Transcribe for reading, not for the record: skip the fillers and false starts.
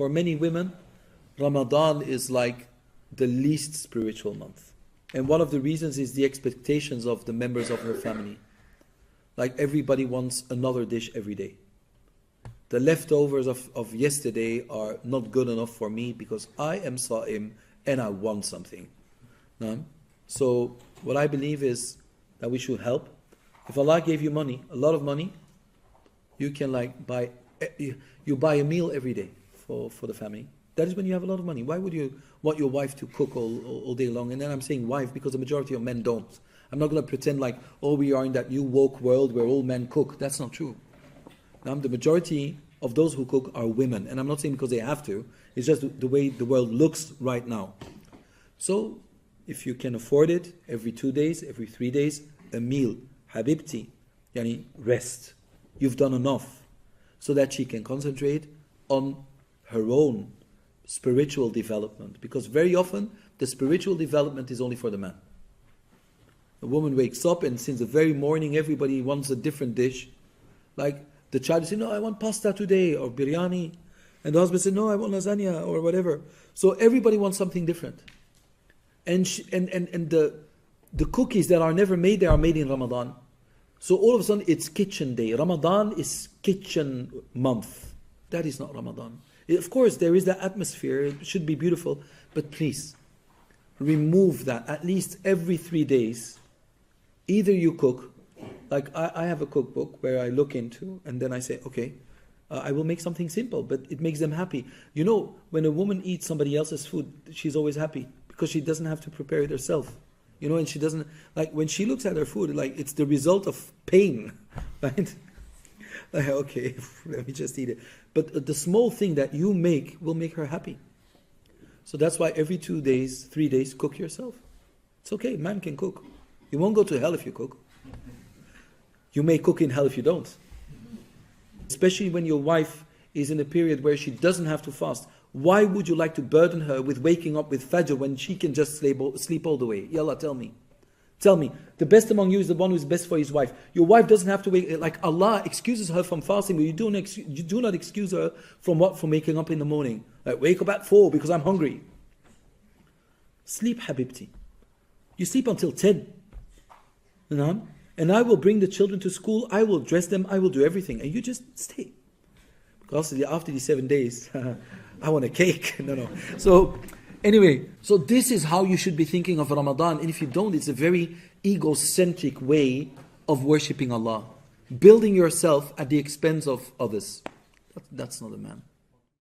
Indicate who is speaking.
Speaker 1: for many women, Ramadan is like the least spiritual month. And one of the reasons is the expectations of the members of her family. Like everybody wants another dish every day. The leftovers of yesterday are not good enough for me because I am Sa'im and I want something. No? So what I believe is that we should help. If Allah gave you money, a lot of money, you can buy a meal every day for the family. That is when you have a lot of money. Why would you want your wife to cook all day long? And then I'm saying wife because the majority of men don't. I'm not going to pretend we are in that new woke world where all men cook. That's not true. Now, the majority of those who cook are women. And I'm not saying because they have to. It's just the way the world looks right now. So, if you can afford it, every 2 days, every 3 days, a meal. Habibti, yani rest. You've done enough. So that she can concentrate on her own spiritual development. Because very often, the spiritual development is only for the man. A woman wakes up and since the very morning, everybody wants a different dish. Like the child says, no, I want pasta today, or biryani. And the husband says, no, I want lasagna, or whatever. So everybody wants something different. And the cookies that are never made, they are made in Ramadan. So all of a sudden, it's kitchen day. Ramadan is kitchen month. That is not Ramadan. Of course, there is that atmosphere. It should be beautiful. But please, remove that. At least every 3 days, either you cook. Like I have a cookbook where I look into, and then I say, okay, I will make something simple, but it makes them happy. You know, when a woman eats somebody else's food, she's always happy because she doesn't have to prepare it herself. You know, and she doesn't, when she looks at her food, it's the result of pain, right? Okay, let me just eat it. But the small thing that you make will make her happy. So that's why every 2 days, 3 days, cook yourself. It's okay, man can cook. You won't go to hell if you cook. You may cook in hell if you don't. Especially when your wife is in a period where she doesn't have to fast. Why would you like to burden her with waking up with Fajr when she can just sleep all the way? Yallah, tell me. Tell me. The best among you is the one who is best for his wife. Your wife doesn't have to wake. Like Allah excuses her from fasting, but you do not excuse her from what? From waking up in the morning. Like, wake up at 4 because I'm hungry. Sleep, Habibti. You sleep until 10. You know? And I will bring the children to school. I will dress them. I will do everything. And you just stay. Because after these 7 days, I want a cake. No. So anyway, so this is how you should be thinking of Ramadan. And if you don't, it's a very egocentric way of worshipping Allah. Building yourself at the expense of others. That's not a man.